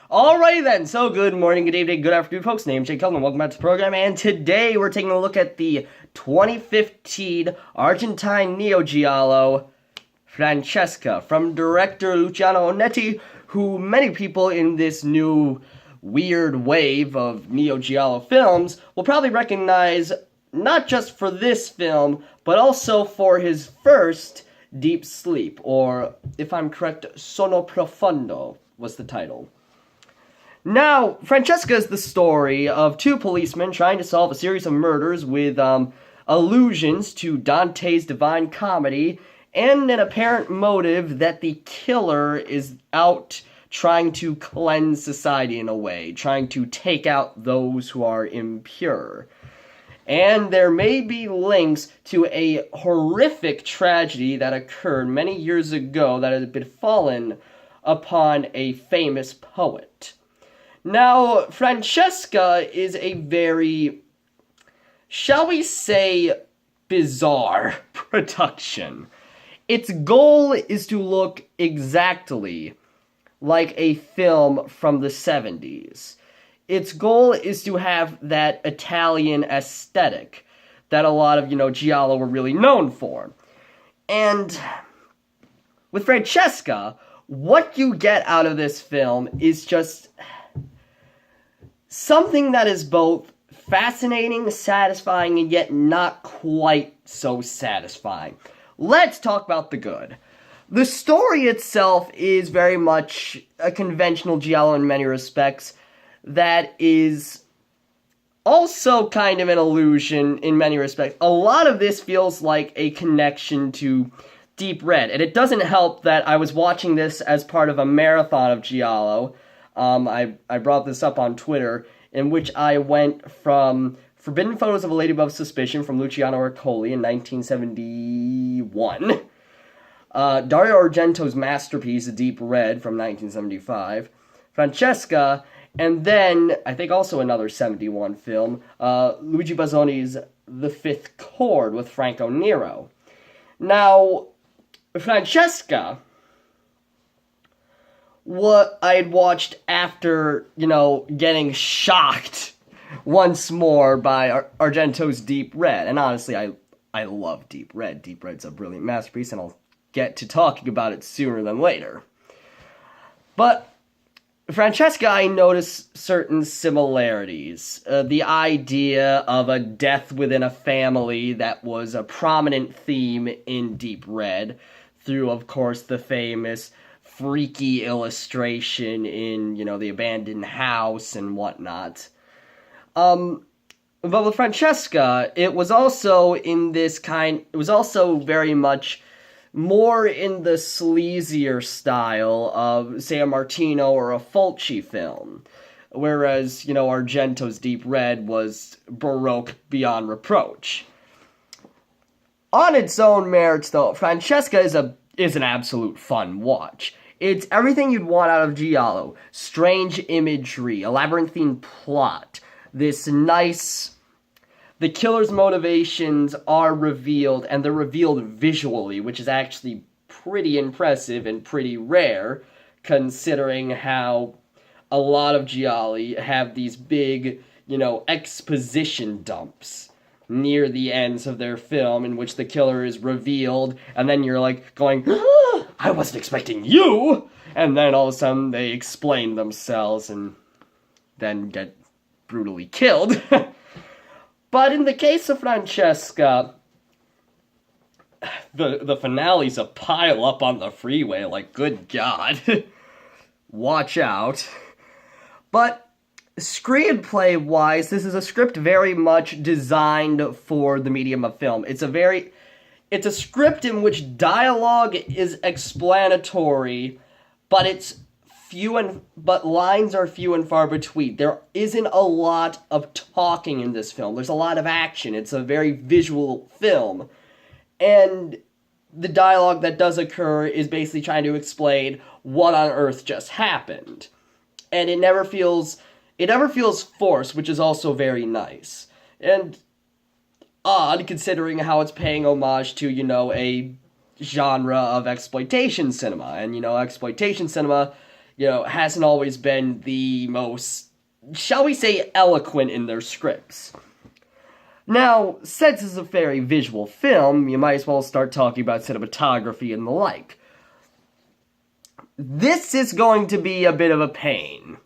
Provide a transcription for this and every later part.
Alrighty then, so good morning, good evening, good afternoon, folks. Name's Jake Kelvin, welcome back to the program, and today we're taking a look at the 2015 Argentine neo-giallo, Francesca, from director Luciano Onetti, who many people in this new weird wave of neo-giallo films will probably recognize not just for this film, but also for his first, Deep Sleep, or, if I'm correct, Sonno Profondo was the title. Now, Francesca is the story of two policemen trying to solve a series of murders with allusions to Dante's Divine Comedy and an apparent motive that the killer is out trying to cleanse society in a way, trying to take out those who are impure. And there may be links to a horrific tragedy that occurred many years ago that had befallen upon a famous poet. Now, Francesca is a very, shall we say, bizarre production. Its goal is to look exactly like a film from the 70s. Its goal is to have that Italian aesthetic that a lot of, giallo were really known for. And with Francesca, what you get out of this film is just something that is both fascinating, satisfying, and yet not quite so satisfying. Let's talk about the good. The story itself is very much a conventional giallo in many respects that is also kind of an illusion in many respects. A lot of this feels like a connection to Deep Red, and it doesn't help that I was watching this as part of a marathon of giallo. I brought this up on Twitter, in which I went from Forbidden Photos of a Lady Above Suspicion from Luciano Ercoli in 1971, Dario Argento's masterpiece, Deep Red, from 1975, Francesca, and then, I think also another 71 film, Luigi Bazzoni's The Fifth Chord with Franco Nero. Now, Francesca, what I had watched after, getting shocked once more by Argento's Deep Red. And honestly, I love Deep Red. Deep Red's a brilliant masterpiece, and I'll get to talking about it sooner than later. But Francesca, I noticed certain similarities. The idea of a death within a family that was a prominent theme in Deep Red, through, of course, the famous freaky illustration in, the abandoned house and whatnot. But with Francesca, it was also very much more in the sleazier style of, say, a Martino or a Fulci film. Whereas, Argento's Deep Red was Baroque beyond reproach. On its own merits, though, Francesca is an absolute fun watch. It's everything you'd want out of giallo. Strange imagery, a labyrinthine plot, the killer's motivations are revealed, and they're revealed visually, which is actually pretty impressive and pretty rare, considering how a lot of gialli have these big, exposition dumps near the ends of their film, in which the killer is revealed, and then you're like going, I wasn't expecting you! And then all of a sudden they explain themselves and then get brutally killed. But in the case of Francesca, the finale's a pile up on the freeway, like, good God. Watch out. But screenplay-wise, this is a script very much designed for the medium of film. It's a script in which dialogue is explanatory, but lines are few and far between. There isn't a lot of talking in this film. There's a lot of action. It's a very visual film. And the dialogue that does occur is basically trying to explain what on earth just happened. And it never feels forced, which is also very nice. And odd, considering how it's paying homage to, a genre of exploitation cinema. And, exploitation cinema hasn't always been the most, shall we say, eloquent in their scripts. Now, since it's a very visual film, you might as well start talking about cinematography and the like. This is going to be a bit of a pain.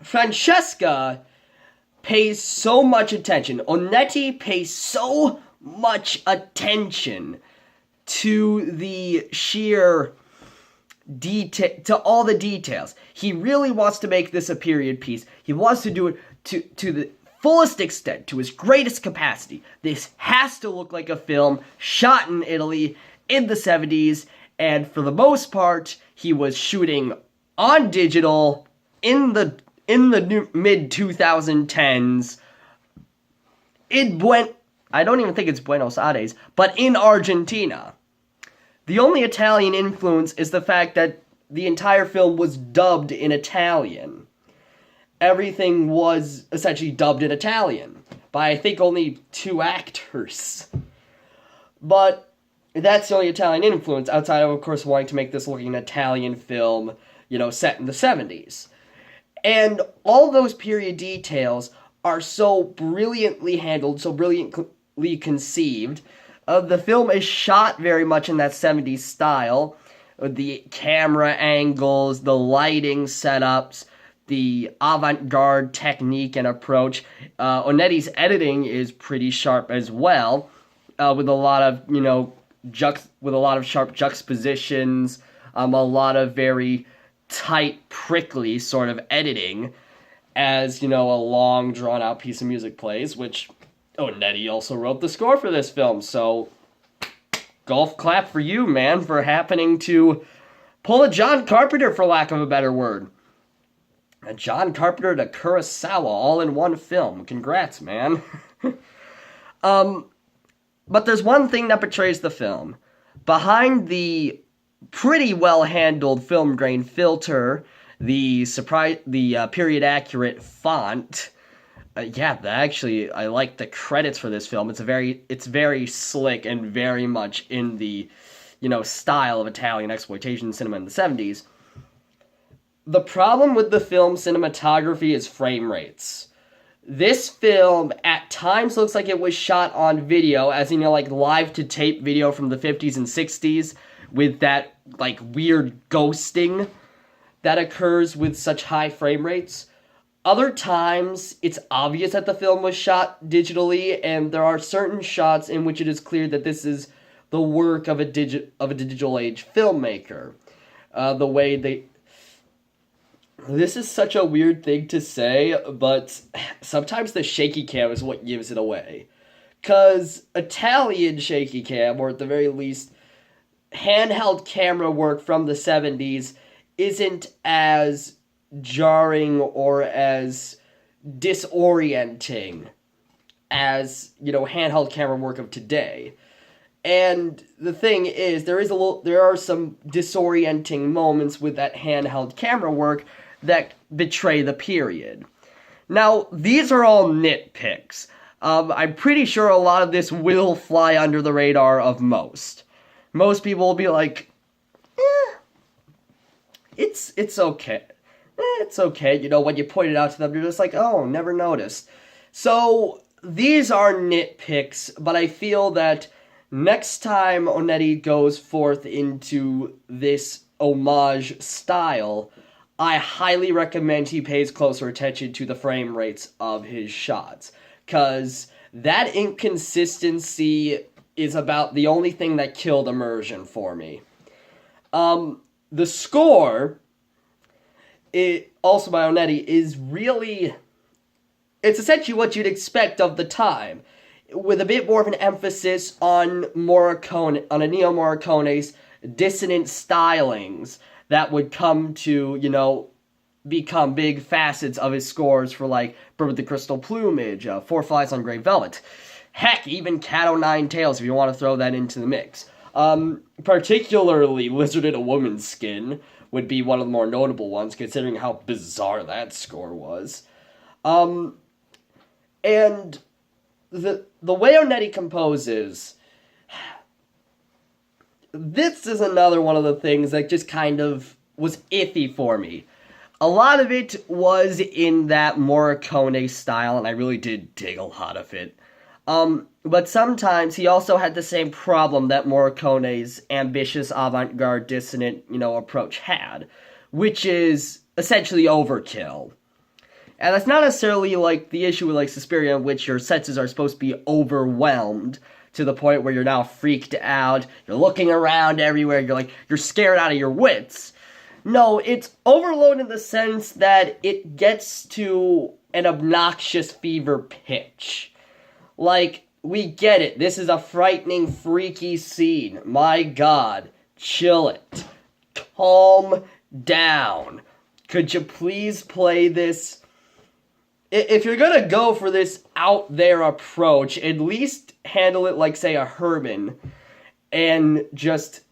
Francesca pays so much attention. Onetti pays so much attention to the sheer to all the details. He really wants to make this a period piece. He wants to do it to the fullest extent, to his greatest capacity. This has to look like a film shot in Italy in the 70s, and for the most part, he was shooting on digital in the mid-2010s I don't even think it's Buenos Aires, but in Argentina. The only Italian influence is the fact that the entire film was dubbed in Italian. Everything was essentially dubbed in Italian by, I think, only 2 actors. But that's the only Italian influence, outside of course, wanting to make this look like an Italian film, set in the 70s. And all those period details are so brilliantly handled, so brilliantly conceived. The film is shot very much in that 70s style. The camera angles, the lighting setups, the avant-garde technique and approach. Onetti's editing is pretty sharp as well, with a lot of, sharp juxtapositions, a lot of very tight, prickly sort of editing as, a long, drawn-out piece of music plays, which Onetti also wrote the score for this film, so golf clap for you, man, for happening to pull a John Carpenter, for lack of a better word. A John Carpenter to Kurosawa all in one film. Congrats, man. But there's one thing that betrays the film. Behind the pretty well-handled film grain filter, the period accurate font, actually, I like the credits for this film. It's very slick and very much in the, style of Italian exploitation cinema in the 70s. The problem with the film's cinematography is frame rates. This film at times looks like it was shot on video, as in, live-to-tape video from the 50s and 60s, with that, weird ghosting that occurs with such high frame rates. Other times, it's obvious that the film was shot digitally, and there are certain shots in which it is clear that this is the work of a digital age filmmaker. This is such a weird thing to say, but sometimes the shaky cam is what gives it away. 'Cause Italian shaky cam, or at the very least, handheld camera work from the 70s, isn't as jarring or as disorienting as, handheld camera work of today. And the thing is, there are some disorienting moments with that handheld camera work that betray the period. Now, these are all nitpicks. I'm pretty sure a lot of this will fly under the radar of most. Most people will be like, it's okay. It's okay. When you point it out to them, you're just like, oh, never noticed. So, these are nitpicks, but I feel that next time Onetti goes forth into this homage style, I highly recommend he pays closer attention to the frame rates of his shots, because that inconsistency is about the only thing that killed immersion for me. The score, also by Onetti, is really, it's essentially what you'd expect of the time, with a bit more of an emphasis on Ennio Morricone's dissonant stylings that would come to, become big facets of his scores for, Bird with the Crystal Plumage, Four Flies on Grey Velvet. Heck, even Cat O' Nine Tails, if you want to throw that into the mix. Particularly Lizard in a Woman's Skin would be one of the more notable ones, considering how bizarre that score was. And the way Onetti composes, this is another one of the things that just kind of was iffy for me. A lot of it was in that Morricone style, and I really did dig a lot of it. But sometimes he also had the same problem that Morricone's ambitious, avant-garde, dissonant, approach had, which is essentially overkill. And that's not necessarily like the issue with like Suspiria, in which your senses are supposed to be overwhelmed to the point where you're now freaked out, you're looking around everywhere, you're scared out of your wits. No, it's overload in the sense that it gets to an obnoxious fever pitch. Like, we get it. This is a frightening, freaky scene. My God. Chill it. Calm down. Could you please play this? If you're gonna go for this out there approach, at least handle it like, say, a Herman. And just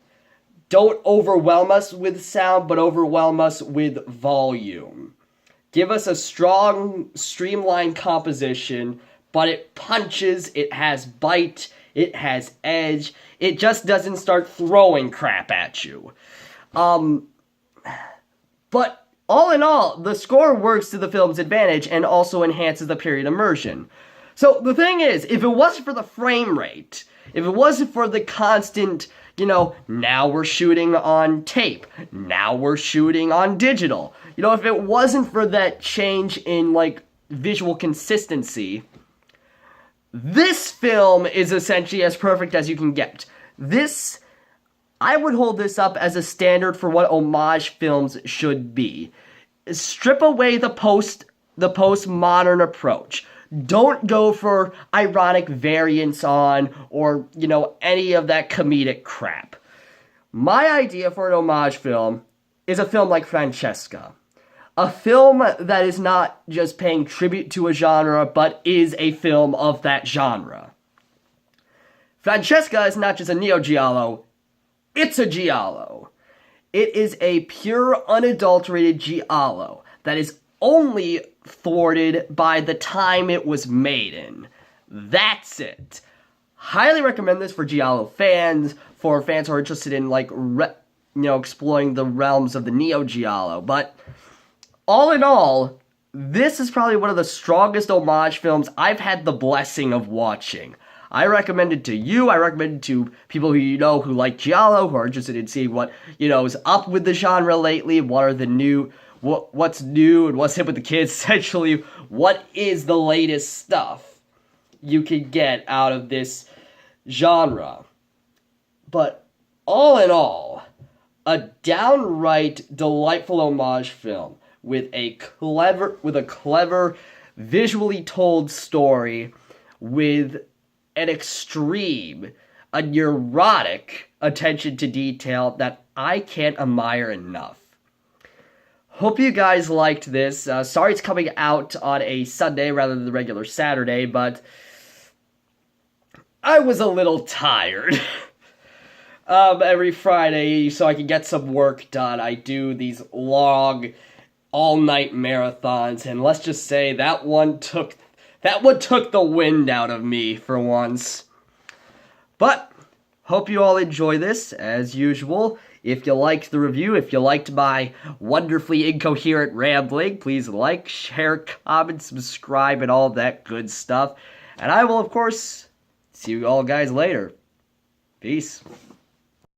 don't overwhelm us with sound, but overwhelm us with volume. Give us a strong, streamlined composition, but it punches, it has bite, it has edge, it just doesn't start throwing crap at you. But all in all, the score works to the film's advantage and also enhances the period immersion. So the thing is, if it wasn't for the frame rate, if it wasn't for the constant, now we're shooting on tape, now we're shooting on digital, if it wasn't for that change in, visual consistency, this film is essentially as perfect as you can get. I would hold this up as a standard for what homage films should be. Strip away the postmodern approach. Don't go for ironic variants on, or, any of that comedic crap. My idea for an homage film is a film like Francesca. A film that is not just paying tribute to a genre, but is a film of that genre. Francesca is not just a neo-giallo, it's a giallo. It is a pure, unadulterated giallo that is only thwarted by the time it was made in. That's it. Highly recommend this for giallo fans, for fans who are interested in exploring the realms of the neo-giallo. But all in all, this is probably one of the strongest homage films I've had the blessing of watching. I recommend it to you. I recommend it to people who like giallo, who are interested in seeing what is up with the genre lately. What's new and what's hip with the kids. Essentially, what is the latest stuff you can get out of this genre. But all in all, a downright delightful homage film with a clever, visually told story with an extreme, a neurotic attention to detail that I can't admire enough. Hope you guys liked this. Sorry it's coming out on a Sunday rather than the regular Saturday, but I was a little tired. Every Friday, so I can get some work done, I do these long, all-night marathons, and let's just say that one took the wind out of me for once. But hope you all enjoy this, as usual. If you liked the review, if you liked my wonderfully incoherent rambling, please like, share, comment, subscribe, and all that good stuff. And I will, of course, see you all guys later. Peace.